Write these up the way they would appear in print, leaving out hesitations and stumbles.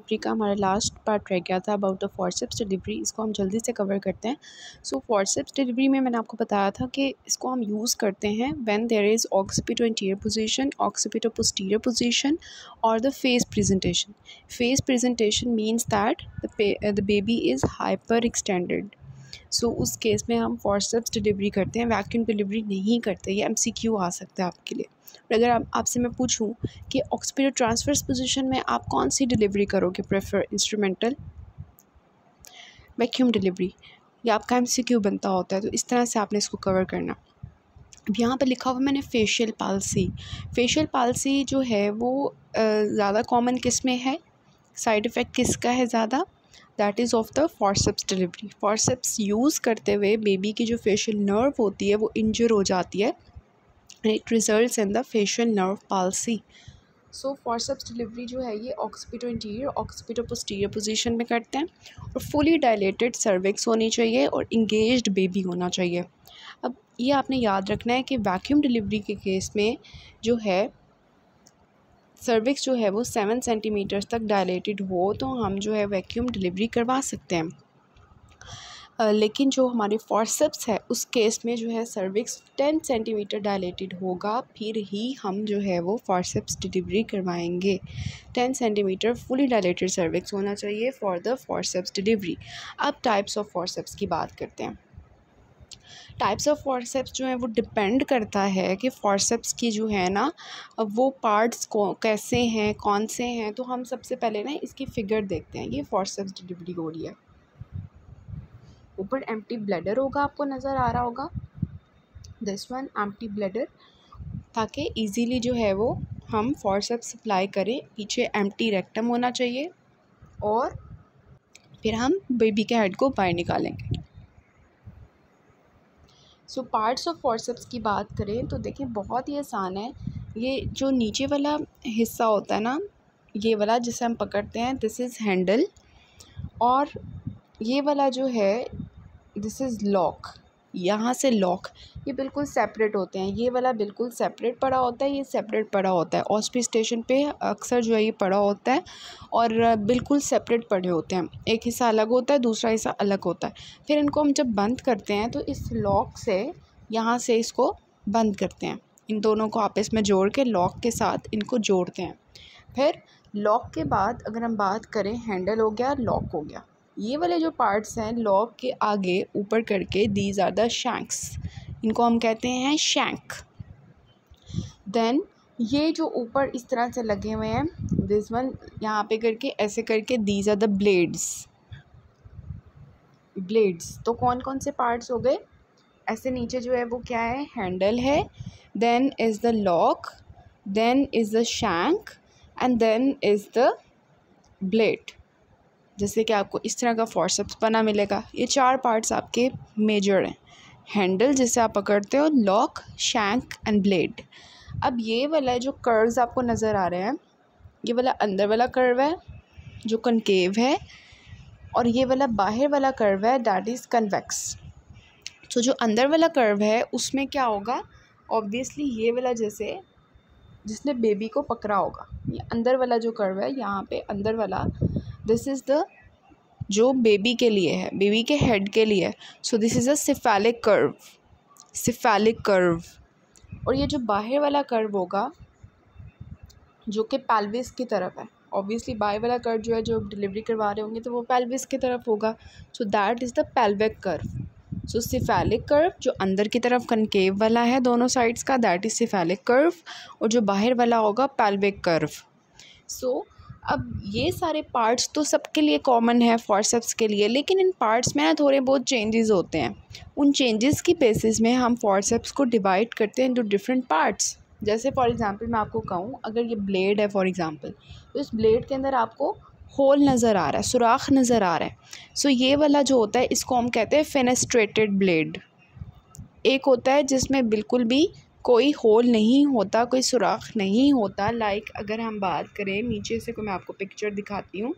Delivery का हमारा last part रह गया था अबाउट द फॉरसेप्स डिलीवरी। इसको हम जल्दी से कवर करते हैं। सो फॉरसेप्स डिलीवरी में मैंने आपको बताया था कि इसको हम यूज़ करते हैं when there is occipito anterior position, occipito posterior position और the face presentation. Face presentation means that the baby is hyper extended. So उस केस में हम फॉरसेप्स डिलीवरी करते हैं, वैक्यूम डिलीवरी नहीं करते। ये MCQ आ सकता है आपके लिए। और अगर आपसे मैं पूछूं कि ऑक्सीपिटो ट्रांसवर्स पोजीशन में आप कौन सी डिलीवरी करोगे प्रेफर, इंस्ट्रूमेंटल, वैक्यूम डिलीवरी, ये आपका MCQ बनता होता है। तो इस तरह से आपने इसको कवर करना। अब यहाँ पर लिखा हुआ मैंने फेशियल पाल्सी। फेशियल पाल्सी जो है वो ज़्यादा कॉमन किस में है, साइड इफ़ेक्ट किसका है ज़्यादा, that is of the forceps delivery. Forceps use करते हुए बेबी की जो फेशियल नर्व होती है वो इंजर हो जाती है and it results in the facial nerve palsy. So forceps delivery जो है ये occipito interior, occipito posterior position में करते हैं और फुली डायलेटेड सर्विक्स होनी चाहिए और इंगेज्ड बेबी होना चाहिए। अब ये आपने याद रखना है कि वैक्यूम डिलीवरी के केस में जो है सर्विक्स जो है वो 7 सेंटीमीटर तक डायलेटेड हो तो हम जो है वैक्यूम डिलीवरी करवा सकते हैं। लेकिन जो हमारे फॉरसेप्स है उस केस में जो है सर्विक्स 10 सेंटीमीटर डायलेटेड होगा, फिर ही हम जो है वो फॉरसेप्स डिलीवरी करवाएंगे। 10 सेंटीमीटर फुली डायलेटेड सर्विक्स होना चाहिए फॉर द फॉरसेप्स डिलीवरी। अब टाइप्स ऑफ फॉरसेप्स की बात करते हैं। टाइप्स ऑफ फॉरसेप्स जो है वो डिपेंड करता है कि फॉरसेप्स की जो है ना वो पार्ट्स को कैसे हैं, कौन से हैं। तो हम सबसे पहले ना इसकी फिगर देखते हैं। ये फॉरसेप्स डिलीवरी हो रही है, ऊपर एम्प्टी ब्लैडर होगा, आपको नज़र आ रहा होगा, दिस वन एम्प्टी ब्लैडर, ताकि इजीली जो है वो हम फॉरसेप्स अप्लाई करें। पीछे एम्प्टी रेक्टम होना चाहिए और फिर हम बेबी के हेड को बाहर निकालेंगे। सो पार्ट्स ऑफ फॉरसेप्स की बात करें तो देखिए बहुत ही आसान है। ये जो नीचे वाला हिस्सा होता है ना, ये वाला जिसे हम पकड़ते हैं, दिस इज़ हैंडल, और ये वाला जो है दिस इज़ लॉक। यहाँ से लॉक, ये बिल्कुल सेपरेट होते हैं। ये वाला बिल्कुल सेपरेट पड़ा होता है, ये सेपरेट पड़ा होता है। ऑस्पी स्टेशन पे अक्सर जो है ये पड़ा होता है और बिल्कुल सेपरेट पड़े होते हैं। एक हिस्सा अलग होता है, दूसरा हिस्सा अलग होता है। फिर इनको हम जब बंद करते हैं तो इस लॉक से यहाँ से इसको बंद करते हैं। इन दोनों को आपस में जोड़ के लॉक के साथ इनको जोड़ते हैं। फिर लॉक के बाद अगर हम बात करें, हैंडल हो गया, लॉक हो गया। ये वाले जो पार्ट्स हैं लॉक के आगे ऊपर करके, दीज आर द शैंक्स, इनको हम कहते हैं शैंक। देन ये जो ऊपर इस तरह से लगे हुए हैं, दिस वन यहाँ पे करके ऐसे करके, these are the blades. Blades तो कौन कौन से पार्ट्स हो गए, ऐसे नीचे जो है वो क्या है, हैंडल है, then is the lock, then is the shank and then is the blade. जैसे कि आपको इस तरह का फॉरसेप्स बना मिलेगा। ये 4 पार्ट्स आपके मेजर हैं, हैंडल जिसे आप पकड़ते हो, लॉक, शैंक एंड ब्लेड। अब ये वाला जो कर्व्स आपको नज़र आ रहे हैं, ये वाला अंदर वाला कर्व है जो कनकेव है, और ये वाला बाहर वाला कर्व है दैट इज़ कन्वेक्स। तो जो अंदर वाला कर्व है उसमें क्या होगा, ऑब्वियसली ये वाला जैसे जिसने बेबी को पकड़ा होगा, ये अंदर वाला जो कर्व है यहाँ पे अंदर वाला, दिस इज़ द जो बेबी के लिए है, बेबी के हेड के लिए। So this is a cephalic curve, cephalic curve. और ये जो बाहर वाला कर्व होगा जो कि पेल्विस की तरफ है, ऑब्वियसली बाहर वाला कर्व जो है जो डिलीवरी करवा रहे होंगे तो वो पेल्विस की तरफ होगा। So that is the pelvic curve. So cephalic curve जो अंदर की तरफ कनकेव वाला है दोनों साइड्स का, दैट इज़ सिफेलिक कर्व, और जो बाहर वाला होगा पेल्विक कर्व। सो अब ये सारे पार्ट्स तो सबके लिए कॉमन है फॉरसेप्स के लिए, लेकिन इन पार्ट्स में ना थोड़े बहुत चेंजेस होते हैं। उन चेंजेस की बेसिस में हम फॉरसेप्स को डिवाइड करते हैं इनटू डिफरेंट पार्ट्स। जैसे फॉर एग्जांपल मैं आपको कहूँ, अगर ये ब्लेड है फॉर एग्जांपल, तो इस ब्लेड के अंदर आपको होल नज़र आ रहा है, सुराख नज़र आ रहा है। सो ये वाला जो होता है इसको हम कहते हैं फेनेस्ट्रेटेड ब्लेड। एक होता है जिसमें बिल्कुल भी कोई होल नहीं होता, कोई सुराख नहीं होता। लाइक अगर हम बात करें नीचे से, को मैं आपको पिक्चर दिखाती हूँ,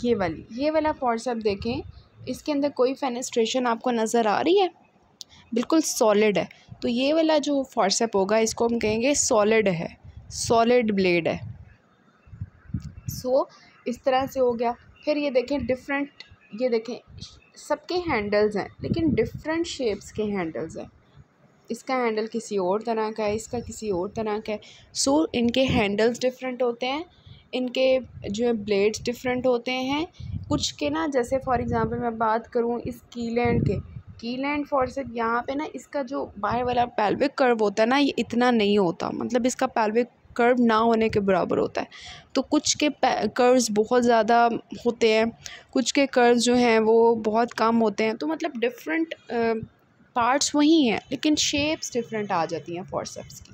ये वाला फॉरसेप देखें, इसके अंदर कोई फेनेस्ट्रेशन आपको नज़र आ रही है, बिल्कुल सॉलिड है। तो ये वाला जो फॉरसेप होगा इसको हम कहेंगे सॉलिड है, सॉलिड ब्लेड है। सो इस तरह से हो गया। फिर ये देखें डिफरेंट, ये देखें सबके हैंडल्स हैं लेकिन डिफरेंट शेप्स के हैंडल्स हैं। इसका हैंडल किसी और तरह का है, इसका किसी और तरह का है। सो इनके हैंडल्स डिफरेंट होते हैं, इनके जो ब्लेड्स डिफरेंट होते हैं। कुछ के ना, जैसे फॉर एग्ज़ाम्पल मैं बात करूँ इस कीलैंड के, कीलैंड फॉर्सेप यहाँ पे ना इसका जो बाहर वाला पेल्विक कर्व होता है ना, ये इतना नहीं होता, मतलब इसका पेल्विक कर्व ना होने के बराबर होता है। तो कुछ के कर्व्स बहुत ज़्यादा होते हैं, कुछ के कर्व्स जो हैं वो बहुत कम होते हैं। तो मतलब डिफरेंट पार्ट्स वही हैं लेकिन शेप्स डिफरेंट आ जाती हैं फॉर्सेप्स की।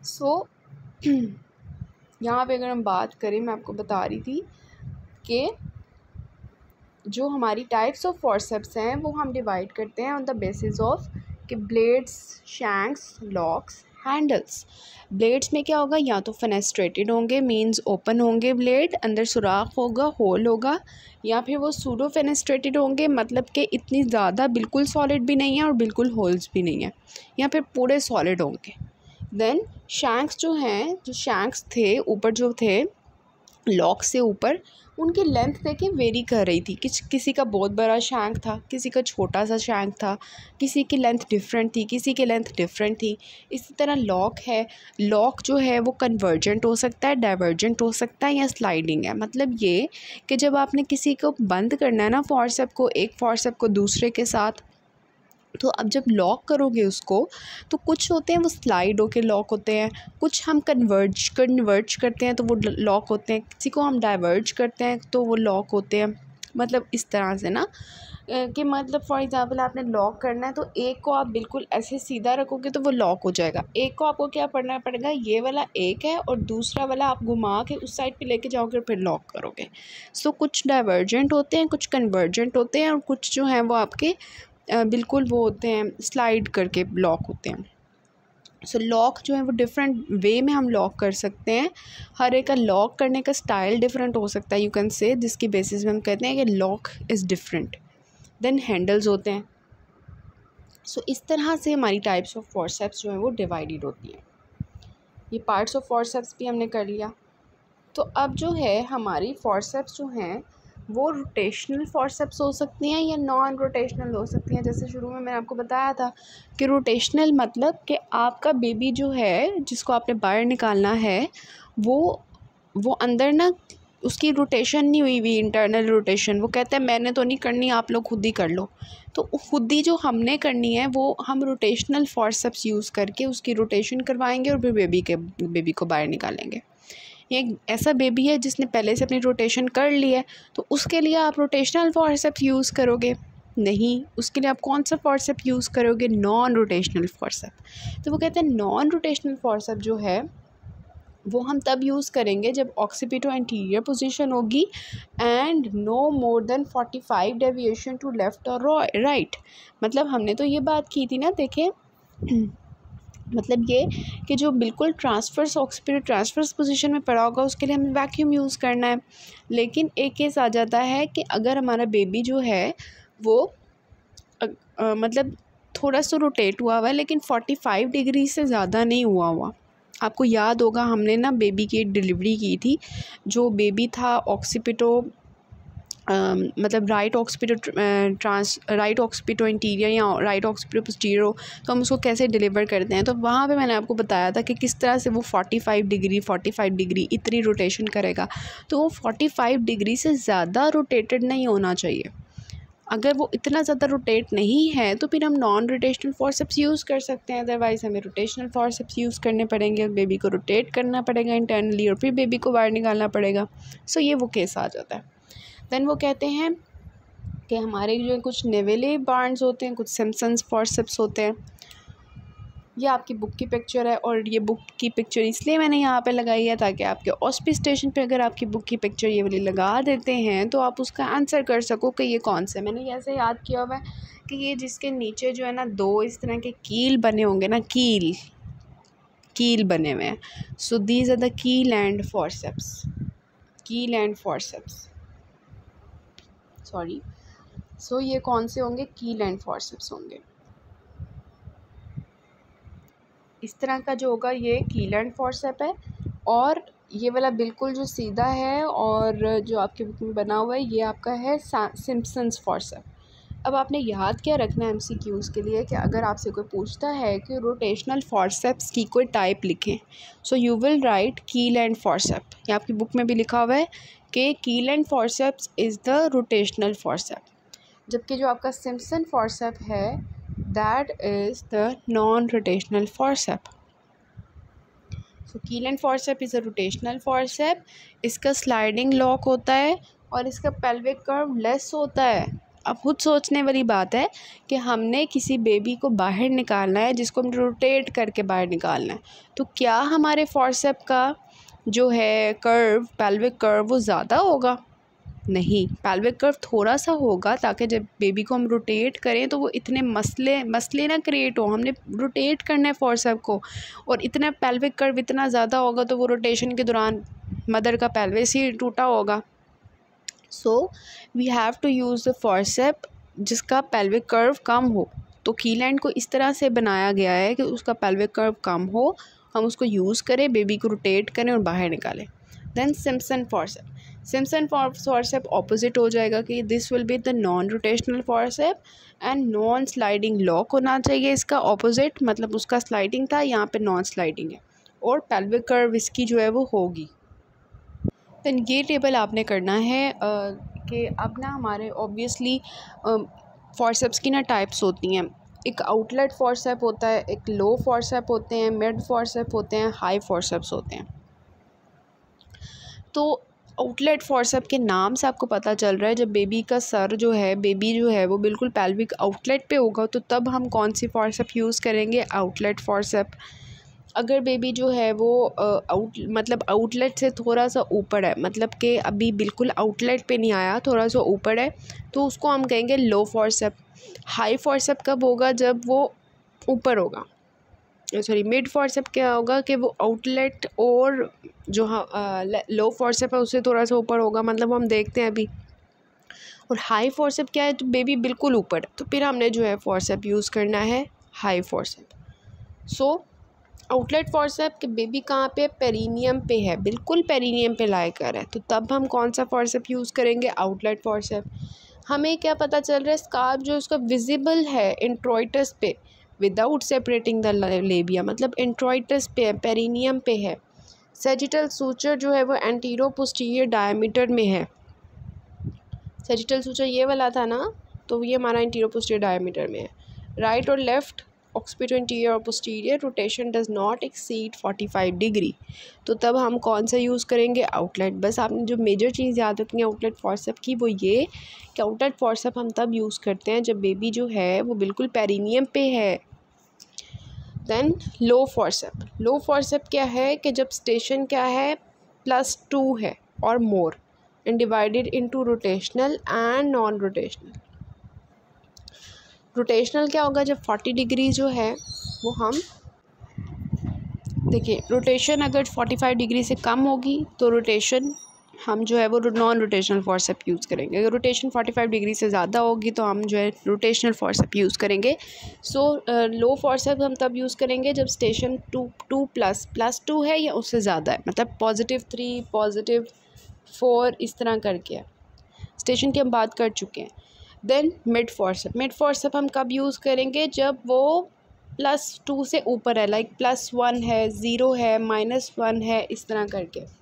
सो यहाँ पे अगर हम बात करें, मैं आपको बता रही थी कि जो हमारी टाइप्स ऑफ फॉर्सेप्स हैं वो हम डिवाइड करते हैं ऑन द बेसिस ऑफ कि blades, shanks, locks, handles. Blades में क्या होगा, या तो फेनेस्ट्रेटेड होंगे, मींस ओपन होंगे ब्लेड, अंदर सुराख होगा, होल होगा, या फिर वो सूडो फेनेस्ट्रेटेड होंगे, मतलब कि इतनी ज़्यादा बिल्कुल सॉलिड भी नहीं है और बिल्कुल होल्स भी नहीं है, या फिर पूरे सॉलिड होंगे। देन शैंक्स जो हैं, जो शैंक्स थे ऊपर जो थे लॉक से ऊपर, उनकी लेंथ देखें वेरी कर रही थी, किसी का बहुत बड़ा शैंक था, किसी का छोटा सा शैंक था, किसी की लेंथ डिफरेंट थी, किसी की लेंथ डिफरेंट थी। इसी तरह लॉक है, लॉक जो है वो कन्वर्जेंट हो सकता है, डाइवर्जेंट हो सकता है, या स्लाइडिंग है। मतलब ये कि जब आपने किसी को बंद करना है ना फॉर्सेप को, एक फॉर्सेप को दूसरे के साथ, तो अब जब लॉक करोगे उसको, तो कुछ होते हैं वो स्लाइड होके लॉक होते हैं, कुछ हम कन्वर्ज करते हैं तो वो लॉक होते हैं, किसी को हम डाइवर्ज करते हैं तो वो लॉक होते हैं। मतलब इस तरह से ना कि मतलब फॉर एग्ज़ाम्पल आपने लॉक करना है तो एक को आप बिल्कुल ऐसे सीधा रखोगे तो वो लॉक हो जाएगा, एक को आपको क्या करना पड़ेगा, ये वाला एक है और दूसरा वाला आप घुमा के उस साइड पे लेके जाओगे और फिर लॉक करोगे। सो कुछ डाइवर्जेंट होते हैं, कुछ कन्वर्जेंट होते हैं, और कुछ जो हैं वो आपके बिल्कुल वो होते हैं स्लाइड करके लॉक होते हैं। सो लॉक जो है वो डिफरेंट वे में हम लॉक कर सकते हैं, हर एक का लॉक करने का स्टाइल डिफरेंट हो सकता है, यू कैन से, जिसकी बेसिस में हम कहते हैं कि lock is different. Then handles होते हैं। सो इस तरह से हमारी टाइप्स ऑफ फॉर्सेप्स जो हैं वो डिवाइडेड होती हैं। ये पार्ट्स ऑफ फॉर्सेप्स भी हमने कर लिया। तो अब जो है हमारी फॉर्सेप्स जो हैं वो रोटेशनल फॉर्सेप्स हो सकती हैं या नॉन रोटेशनल हो सकती हैं। जैसे शुरू में मैंने आपको बताया था कि रोटेशनल मतलब कि आपका बेबी जो है जिसको आपने बाहर निकालना है वो अंदर ना उसकी रोटेशन नहीं हुई हुई, इंटरनल रोटेशन, वो कहता है मैंने तो नहीं करनी, आप लोग खुद ही कर लो। तो खुद ही जो हमने करनी है वो हम रोटेशनल फॉर्सेप्स यूज़ करके उसकी रोटेशन करवाएंगे और फिर बेबी को बाहर निकालेंगे। एक ऐसा बेबी है जिसने पहले से अपनी रोटेशन कर ली है, तो उसके लिए आप रोटेशनल फॉर्सेप यूज़ करोगे नहीं, उसके लिए आप कौन सा फॉर्सेप यूज़ करोगे, नॉन रोटेशनल फॉर्सेप। तो वो कहते हैं नॉन रोटेशनल फॉर्सेप जो है वो हम तब यूज़ करेंगे जब ऑक्सीपिटो एंटीरियर पोजीशन होगी and no more than 45 deviation to left और राइट। मतलब हमने तो ये बात की थी ना, देखें मतलब ये कि जो बिल्कुल ट्रांसफर्स ऑक्सीपिटो ट्रांसफर्स पोजीशन में पड़ा होगा उसके लिए हमें वैक्यूम यूज़ करना है। लेकिन एक केस आ जाता है कि अगर हमारा बेबी जो है वो मतलब थोड़ा सा रोटेट हुआ हुआ है लेकिन 45 डिग्री से ज़्यादा नहीं हुआ। आपको याद होगा हमने ना बेबी की डिलीवरी की थी, जो बेबी था ऑक्सीपिटो मतलब राइट ऑक्सीपिटो इंटीरियर या राइट ऑक्सीपिटो पोस्टीरियर हो, तो हम उसको कैसे डिलीवर करते हैं। तो वहाँ पे मैंने आपको बताया था कि किस तरह से वो 45 डिग्री इतनी रोटेशन करेगा। तो वो 45 डिग्री से ज़्यादा रोटेटेड नहीं होना चाहिए। अगर वो इतना ज़्यादा रोटेट नहीं है तो फिर हम नॉन रोटेशनल फॉर्सेप्स यूज़ कर सकते हैं, अदरवाइज़ हमें रोटेशनल फॉर्सेप्स यूज़ करने पड़ेंगे, बेबी को रोटेट करना पड़ेगा इंटरनली और फिर बेबी को बाहर निकालना पड़ेगा। सो ये वो केस आ जाता है। देन वो कहते हैं कि हमारे जो कुछ नेवेले बार्न्स होते हैं, कुछ सिम्पसन्स फॉर्सेप्स होते हैं। ये आपकी बुक की पिक्चर है और ये बुक की पिक्चर इसलिए मैंने यहाँ पे लगाई है ताकि आपके ऑस्पी स्टेशन पे अगर आपकी बुक की पिक्चर ये वाली लगा देते हैं तो आप उसका आंसर कर सको कि ये कौन सा। मैंने ऐसे याद किया हुआ है कि ये जिसके नीचे जो है ना दो इस तरह के कील बने होंगे ना, कील बने हुए हैं। सो दीज आर द कील एंड फॉर्सेप्स, सॉरी। सो ये कौन से होंगे, कील एंड फॉर्सेप्स होंगे। इस तरह का जो होगा ये कील एंड फॉर्सेप है और ये वाला बिल्कुल जो सीधा है और जो आपके बुक में बना हुआ है ये आपका है सिम्पसन्स फॉर्सेप्स। अब आपने याद क्या रखना है एमसीक्यूज़ के लिए कि अगर आपसे कोई पूछता है कि रोटेशनल फॉर्सेप्स की कोई टाइप लिखें, सो यू विल राइट कील एंड फॉर्सेप। ये आपकी बुक में भी लिखा हुआ है कि Kielland forceps is the rotational forcep, जबकि जो आपका सिम्पसन फॉर्सेप है that is the non rotational forcep. So Kielland forcep is a rotational forcep. इसका स्लाइडिंग लॉक होता है और इसका पेल्विक कर्व लेस होता है। अब खुद सोचने वाली बात है कि हमने किसी बेबी को बाहर निकालना है जिसको हम रोटेट करके बाहर निकालना है, तो क्या हमारे फॉर्सेप का जो है कर्व, पेल्विक कर्व, वो ज़्यादा होगा? नहीं, पेल्विक कर्व थोड़ा सा होगा ताकि जब बेबी को हम रोटेट करें तो वो इतने मसले ना क्रिएट हो। हमने रोटेट करना है फॉर्सेप को और इतना पेल्विक कर्व इतना ज़्यादा होगा तो वो रोटेशन के दौरान मदर का पेल्विस ही टूटा होगा। So we have to use the forcep जिसका पेल्विक कर्व कम हो। तो कीलैंड को इस तरह से बनाया गया है कि उसका पेल्विक कर्व कम हो, हम उसको यूज़ करें, बेबी को रोटेट करें और बाहर निकालें। Then Simpson forcep. Simpson forcep opposite हो जाएगा कि this will be the non rotational forcep and non sliding lock होना चाहिए इसका ऑपोजिट, मतलब उसका स्लाइडिंग था, यहाँ पे नॉन स्लाइडिंग है और पेल्विक कर्व इसकी जो है वो होगी। देन ये टेबल आपने करना है कि अब ना हमारे ऑब्वियसली फॉर्सेप्स की ना टाइप्स होती हैं। एक आउटलेट फॉर्सेप होता है, एक लो फॉर्सेप होते हैं, मिड फॉर्सेप होते हैं, हाई फॉर्सेप्स होते हैं। तो आउटलेट फॉर्सेप के नाम से आपको पता चल रहा है जब बेबी का सर जो है, बेबी जो है वो बिल्कुल पेल्विक आउटलेट पे होगा तो तब हम कौन सी फॉर्सेप यूज़ करेंगे? Outlet forceps. अगर बेबी जो है वो मतलब आउटलेट से थोड़ा सा ऊपर है, मतलब कि अभी बिल्कुल आउटलेट पे नहीं आया, थोड़ा सा ऊपर है, तो उसको हम कहेंगे लो फॉर्सेप। हाई फॉर्सेप कब होगा? जब वो ऊपर होगा। सॉरी, मिड फॉर्सेप क्या होगा कि वो आउटलेट और जो लो फॉर्सेप है उससे थोड़ा सा ऊपर होगा, मतलब हम देखते हैं अभी। और हाई फॉर्सेप क्या है? तो बेबी बिल्कुल ऊपर, तो फिर हमने जो है फॉर्सेप यूज़ करना है हाई फॉर्सेप। सो आउटलेट फॉर्सेप कि बेबी कहाँ पे? पेरिनियम पे है, बिल्कुल पेरिनियम पे लाई कर है, तो तब हम कौन सा फॉर्सेप यूज़ करेंगे? Outlet forceps. हमें क्या पता चल रहा है? स्कार्फ जो उसका विजिबल है इंट्रोइटस पे विदाउट सेपरेटिंग द लेबिया, मतलब इंट्रोइटस पे है, पेरिनियम पे है। सेजिटल सूचर जो है वो एंटीरो पोस्टीरियर डायमीटर में है। सेजिटल सूचर ये वाला था ना, तो ये हमारा एंटीरो पोस्टीरियर डायमीटर में है। राइट और लेफ्ट ऑक्सीपिटो इंटीरियर और posterior rotation does not exceed 45 degree, तो तब हम कौन सा यूज़ करेंगे? आउटलेट। बस आपने जो मेजर चीज़ याद रखनी है आउटलेट फॉर्सेप की वो ये कि आउटलेट फॉर्सेप हम तब यूज़ करते हैं जब बेबी जो है वो बिल्कुल पेरिनियम पे है। Then low forcep. Low forcep क्या है कि जब स्टेशन क्या है? +2 है और more and divided into rotational and non rotational. Rotational क्या होगा? जब 40 डिग्री जो है वो हम देखिए, रोटेशन अगर 45 डिग्री से कम होगी तो रोटेशन हम जो है वो नॉन रोटेशनल फॉर्सेप यूज़ करेंगे। अगर रोटेशन 45 डिग्री से ज़्यादा होगी तो हम जो है रोटेशनल फॉर्सेप यूज़ करेंगे। सो लो फॉर्सेप हम तब यूज़ करेंगे जब स्टेशन 2 +2 है या उससे ज़्यादा है, मतलब +3 +4 इस तरह करके है। स्टेशन की हम बात कर चुके हैं। Then mid forcep. Mid forcep हम कब यूज़ करेंगे? जब वो +2 से ऊपर है, लाइक +1 है, 0 है, -1 है, इस तरह करके।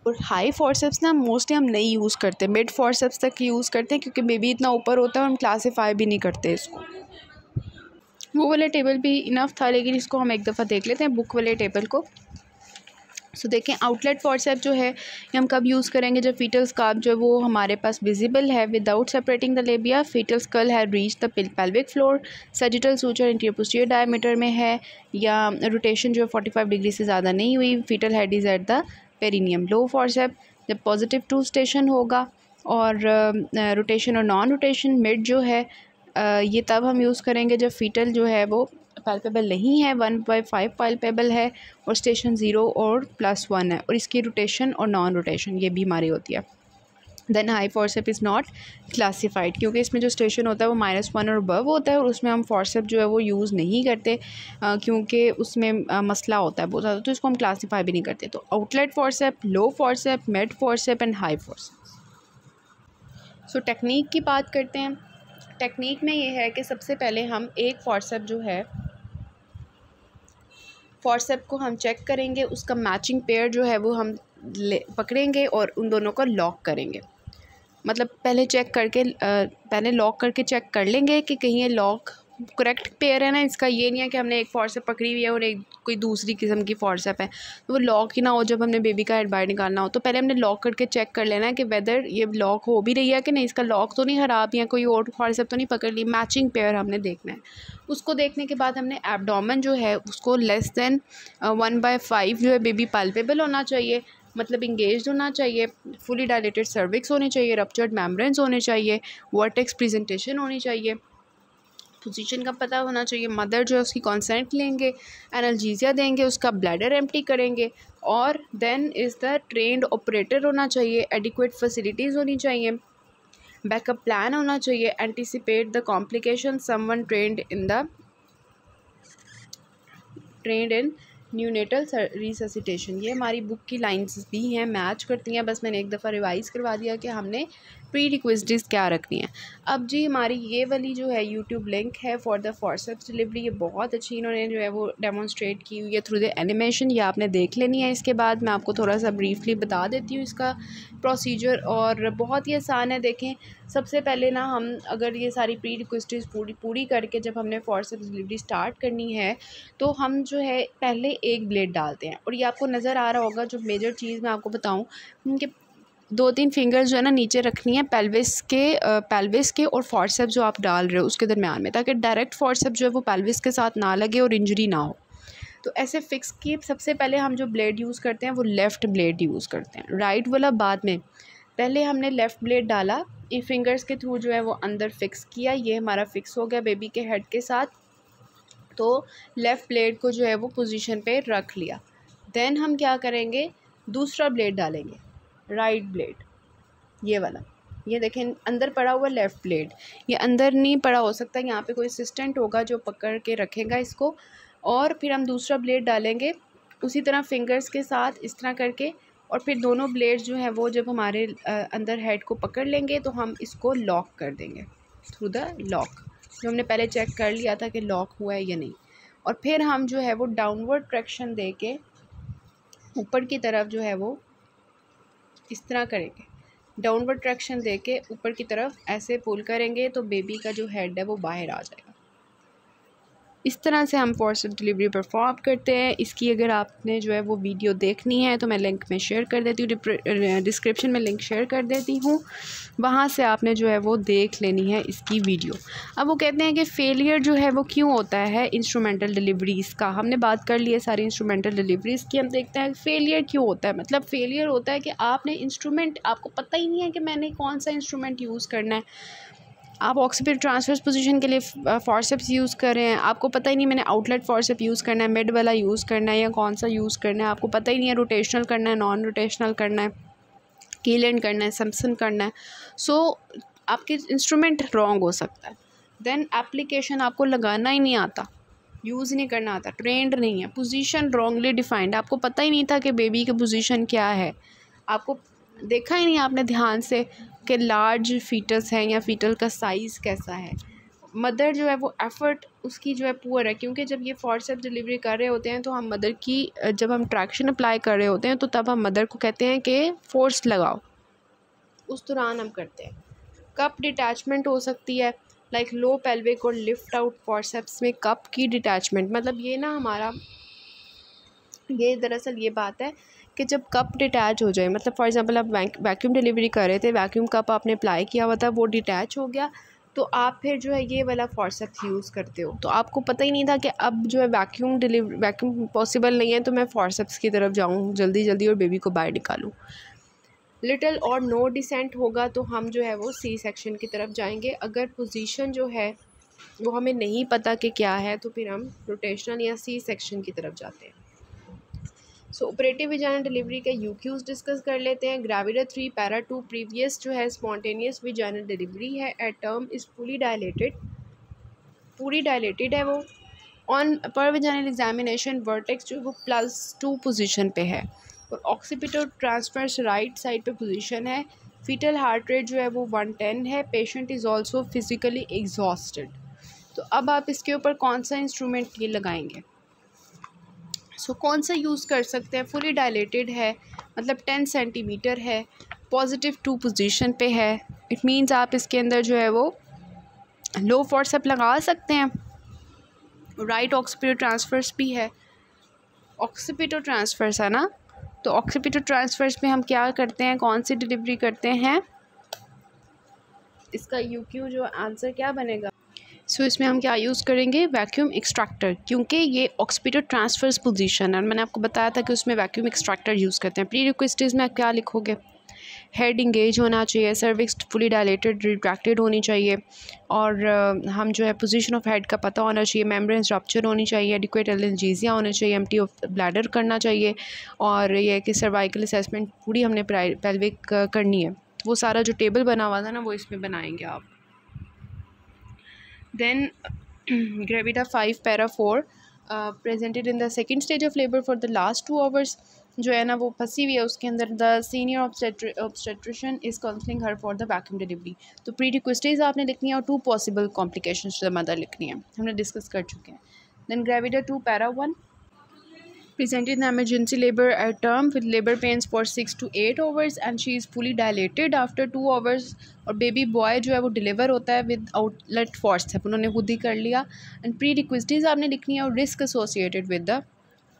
और हाई फॉर्सेप्स ना मोस्टली हम नहीं यूज़ करते, मिड फॉर्सेप्स तक यूज़ करते हैं क्योंकि बेबी इतना ऊपर होता है और हम क्लासीफाई भी नहीं करते इसको। वो वाला टेबल भी इनफ था, लेकिन इसको हम एक दफ़ा देख लेते हैं बुक वाले टेबल को। सो देखें, आउटलेट फॉर्सेप जो है ये हम कब यूज़ करेंगे? जब फीटल स्कार्फ जो है वो हमारे पास विजिबल है without separating the labia, foetal skull है reach the pelvic floor, sagittal suture anterior posterior diameter में है, या रोटेशन जो है 45 डिग्री से ज़्यादा नहीं हुई, fetal head is at the perineum. Low forcep जब +2 स्टेशन होगा और रोटेशन और नॉन रोटेशन। मिड जो है ये तब हम यूज़ करेंगे जब फीटल जो है वो पैल्पेबल नहीं है, 1/5 पैल्पेबल है और स्टेशन 0 और +1 है, और इसकी रोटेशन और नॉन रोटेशन ये भी हमारी होती है। Then high forcep is not classified, क्योंकि इसमें जो स्टेशन होता है वो -1 और अबव होता है और उसमें हम फॉर्सेप जो है वो यूज़ नहीं करते क्योंकि उसमें मसला होता है बहुत ज़्यादा, तो इसको हम क्लासीफाई भी नहीं करते। तो outlet forceps, low forceps, mid forceps and high forceps. So technique की बात करते हैं। टेक्निक में ये है कि सबसे पहले हम एक फॉर्सेप जो है, फॉर्सेप को हम चेक करेंगे, उसका मैचिंग पेयर जो है वो हम पकड़ेंगे और उन दोनों को लॉक करेंगे। मतलब पहले चेक करके पहले लॉक करके चेक कर लेंगे कि कहीं ये लॉक करेक्ट पेयर है ना। इसका ये नहीं है कि हमने एक फॉर्सेप पकड़ी हुई है और एक कोई दूसरी किस्म की फॉर्सेप है, तो वो लॉक ही ना हो जब हमने बेबी का हेड बाहर निकालना हो। तो पहले हमने लॉक करके चेक कर लेना है कि वेदर ये लॉक हो भी रही है कि नहीं, इसका लॉक तो नहीं ख़राब या कोई और फॉर्सेप तो नहीं पकड़ ली। मैचिंग पेयर हमने देखना है। उसको देखने के बाद हमने एब्डोमेन जो है उसको लेस दैन 1/5 जो है बेबी पाल्पेबल होना चाहिए, मतलब इंगेज होना चाहिए, फुली डायलेटेड सर्विक्स होनी चाहिए, रप्चर्ड मेम्ब्रेन्स होने चाहिए, वर्टेक्स प्रेजेंटेशन होनी चाहिए, पोजीशन का पता होना चाहिए। मदर जो है उसकी कॉन्सेंट लेंगे, एनाल्जीसिया देंगे, उसका ब्लैडर एम्प्टी करेंगे और then is the trained operator होना चाहिए, एडिक्वेट फैसिलिटीज़ होनी चाहिए, बैकअप प्लान होना चाहिए, anticipate the complication, someone trend in neonatal resuscitation. ये हमारी बुक की लाइंस भी हैं, मैच करती हैं, बस मैंने एक दफ़ा रिवाइज़ करवा दिया कि हमने प्री रिक्वेस्टिस क्या रखनी है। अब जी हमारी ये वाली जो है यूट्यूब लिंक है फॉर द फॉर्सेप्स डिलीवरी, ये बहुत अच्छी इन्होंने जो है वो डेमोन्स्ट्रेट की हुई है थ्रू द एनिमेशन। ये आपने देख लेनी है। इसके बाद मैं आपको थोड़ा सा ब्रीफली बता देती हूँ इसका प्रोसीजर, और बहुत ही आसान है। देखें, सबसे पहले ना हम अगर ये सारी प्री रिक्वेस्टिस पूरी करके जब हमने फॉर्सेप्स डिलीवरी स्टार्ट करनी है तो हम जो है पहले एक ब्लेड डालते हैं। और ये आपको नज़र आ रहा होगा, जो मेजर चीज़ मैं आपको बताऊँ कि 2-3 फिंगर्स जो है ना नीचे रखनी है पेल्विस के और फॉर्सेप जो आप डाल रहे हो उसके दरमियान में, ताकि डायरेक्ट फॉर्सेप जो है वो पेल्विस के साथ ना लगे और इंजरी ना हो। तो ऐसे फिक्स की सबसे पहले हम जो ब्लेड यूज़ करते हैं वो लेफ़्ट ब्लेड यूज़ करते हैं, राइट वाला बाद में। पहले हमने लेफ़्ट ब्लेड डाला, इन फिंगर्स के थ्रू जो है वो अंदर फिक्स किया, ये हमारा फिक्स हो गया बेबी के हेड के साथ। तो लेफ़्ट ब्लेड को जो है वो पोजीशन पे रख लिया। देन हम क्या करेंगे, दूसरा ब्लेड डालेंगे, राइट ब्लेड, ये वाला। ये देखें अंदर पड़ा हुआ लेफ़्ट ब्लेड, ये अंदर नहीं पड़ा हो सकता, यहाँ पे कोई असिस्टेंट होगा जो पकड़ के रखेगा इसको। और फिर हम दूसरा ब्लेड डालेंगे उसी तरह फिंगर्स के साथ इस तरह करके, और फिर दोनों ब्लेड्स जो हैं वो जब हमारे अंदर हेड को पकड़ लेंगे तो हम इसको लॉक कर देंगे थ्रू द लॉक, जो हमने पहले चेक कर लिया था कि लॉक हुआ है या नहीं। और फिर हम जो है वो डाउनवर्ड ट्रैक्शन दे के ऊपर की तरफ जो है वो इस तरह करेंगे, डाउनवर्ड ट्रैक्शन दे के ऊपर की तरफ ऐसे पुल करेंगे तो बेबी का जो हेड है वो बाहर आ जाएगा। इस तरह से हम फॉर्सेप डिलीवरी परफॉर्म करते हैं। इसकी अगर आपने जो है वो वीडियो देखनी है तो मैं लिंक में शेयर कर देती हूँ, डिस्क्रिप्शन में लिंक शेयर कर देती हूँ, वहाँ से आपने जो है वो देख लेनी है इसकी वीडियो। अब वो कहते हैं कि फ़ेलियर जो है वो क्यों होता है इंस्ट्रूमेंटल डिलीवरीज़ का। हमने बात कर ली है सारी इंस्ट्रूमेंटल डिलीवरीज़ की। हम देखते हैं फ़ेलियर क्यों होता है। मतलब फ़ेलियर होता है कि आपने इंस्ट्रूमेंट, आपको पता ही नहीं है कि मैंने कौन सा इंस्ट्रूमेंट यूज़ करना है। आप ऑक्सीपिट ट्रांसफर्स पोजीशन के लिए फॉर्सेप्स यूज़ कर रहे हैं, आपको पता ही नहीं मैंने आउटलेट फॉर्सेप यूज़ करना है, मिड वाला यूज़ करना है या कौन सा यूज़ करना है, आपको पता ही नहीं है रोटेशनल करना है, नॉन रोटेशनल करना है, कीलैंड करना है, सैमसन करना है। सो आपके इंस्ट्रूमेंट रॉन्ग हो सकता है। देन एप्लीकेशन आपको लगाना ही नहीं आता, यूज़ नहीं करना आता, ट्रेंड नहीं है, पोजीशन रॉन्गली डिफाइंड, आपको पता ही नहीं था कि बेबी की पोजीशन क्या है, आपको देखा ही नहीं आपने ध्यान से कि लार्ज फीटस है या फीटल का साइज़ कैसा है। मदर जो है वो एफ़र्ट उसकी जो है पुअर है, क्योंकि जब ये फॉर्सेप डिलीवरी कर रहे होते हैं तो हम मदर की जब हम ट्रैक्शन अप्लाई कर रहे होते हैं तो तब हम मदर को कहते हैं कि फ़ोर्स लगाओ, उस दौरान हम करते हैं। कप डिटैचमेंट हो सकती है, लाइक लो पेल्विक और लिफ्ट आउट फॉर्सेप्स में कप की डिटैचमेंट, मतलब ये ना हमारा ये दरअसल ये बात है कि जब कप डिटैच हो जाए, मतलब फॉर एग्जांपल आप वैक्यूम डिलीवरी कर रहे थे, वैक्यूम कप आपने अप्लाई किया हुआ था, वो डिटैच हो गया, तो आप फिर जो है ये वाला फॉर्सेप्स यूज़ करते हो, तो आपको पता ही नहीं था कि अब जो है वैक्यूम पॉसिबल नहीं है, तो मैं फॉर्सेप्स की तरफ जाऊँ जल्दी जल्दी और बेबी को बाहर निकालूँ। लिटिल और नो डिसेंट होगा तो हम जो है वो सी सेक्शन की तरफ जाएंगे। अगर पोजीशन जो है वो हमें नहीं पता कि क्या है तो फिर हम रोटेशनल या सी सेक्शन की तरफ जाते हैं। सो ऑपरेटिव विजाइनल डिलीवरी के यूक्यूज डिस्कस कर लेते हैं। ग्रेविडा 3 पैरा 2 प्रीवियस जो है स्पॉन्टेनियस विजाइनल डिलीवरी है at term is fully dilated, पूरी डायलेटेड है वो। ऑन पर विजाइनल एग्जामिनेशन वर्टेक्स जो है वो +2 पोजीशन पे है और ऑक्सीपिटल ट्रांसफर्स राइट साइड पे पोजीशन है। फीटल हार्ट रेट जो है वो 110 है। Patient is also physically exhausted. तो अब आप इसके ऊपर कौन सा इंस्ट्रूमेंट ये लगाएंगे? सो कौन सा यूज़ कर सकते हैं? फुली डायलेटेड है, मतलब 10 सेंटीमीटर है, +2 पोजीशन पे है। इट मीन्स आप इसके अंदर जो है वो लो फोर्सेप लगा सकते हैं। राइट ऑक्सीपिटल ट्रांसफर्स भी है, ऑक्सीपिटल ट्रांसफर्स है ना, तो ऑक्सीपिटल ट्रांसफर्स में हम क्या करते हैं, कौन सी डिलीवरी करते हैं? इसका यूक्यू जो आंसर क्या बनेगा? सो इसमें हम क्या यूज़ करेंगे? वैक्यूम एक्सट्रैक्टर, क्योंकि ये ऑक्सीपिटल ट्रांसफर्स पोजीशन है और मैंने आपको बताया था कि उसमें वैक्यूम एक्सट्रैक्टर यूज़ करते हैं। प्री रिक्वेस्टीज में आप क्या लिखोगे? हेड इंगेज होना चाहिए, सर्विक्स फुली डायलेटेड रिट्रैक्टेड होनी चाहिए और हम जो है पोजीशन ऑफ हेड का पता होना चाहिए, मेम्ब्रेन्स रप्चर होनी चाहिए, एडिक्वेट एनाल्जेसिया होना चाहिए, एम्प्टी ऑफ ब्लैडर करना चाहिए और ये कि सर्वाइकल असेसमेंट पूरी हमने पेल्विक करनी है। वो सारा जो टेबल बना हुआ था ना वो इसमें बनाएंगे आप। Then gravida 5 para 4 presented in the second stage of labour for the last 2 hours जो है ना वो फंसी हुई है उसके अंदर। The senior obstetrician is counselling her for the vacuum delivery. तो प्री रिक्वेस्टीज आपने लिखनी है और 2 possible complications to the mother लिखनी है, हमने डिस्कस कर चुके हैं। Then gravida 2 para 1 presented in emergency labor at term with labor pains for 6 to 8 hours and she is fully dilated after 2 hours और बेबी बॉय जो है वो डिलीवर होता है विद आउटलेट फोर्सेप, उन्होंने खुद ही कर लिया। एंड प्री रिक्वेस्टीज आपने लिखनी है और risk associated with the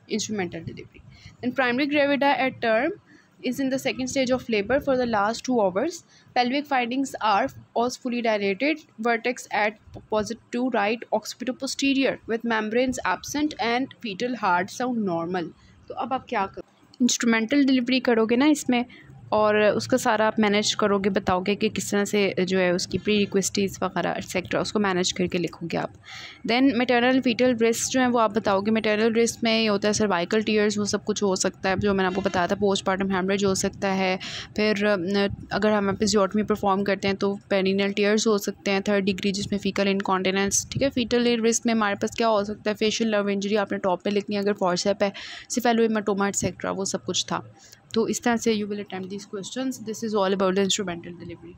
instrumental delivery. Then primary gravida at term is in the second stage of labor for the last 2 hours. Pelvic findings are os fully dilated, vertex at +2 right occipital posterior with membranes absent and fetal heart sound normal. तो अब आप क्या करो? Instrumental delivery करोगे ना इसमें और उसका सारा आप मैनेज करोगे, बताओगे कि किस तरह से जो है उसकी प्री रिक्वेस्टीज़ वगैरह एक्सेट्रा उसको मैनेज करके लिखोगे आप। देन मैटरनल फीटल रिस्क जो है वो आप बताओगे। मैटरनल रिस्क में ये होता है सर्वाइकल टीयर्स, वो सब कुछ हो सकता है जो मैंने आपको बताया था, पोस्टमार्टम हैमरेज हो सकता है, फिर अगर हम एपिज़ोटमी परफॉर्म करते हैं तो पेरिनियल टीयर्स हो सकते हैं 3rd डिग्री जिसमें फीकल इनकॉन्टिनेंस। ठीक है, फीटल रिस्क में हमारे पास क्या हो सकता है? फेशियल नर्व इंजरी आपने टॉप पे लिखनी है, अगर फॉर्सेप है, सिफेलोहेमाटोमा एक्सेट्रा वो सब कुछ था। तो इस तरह से you will attempt this questions. This is all about the instrumental delivery.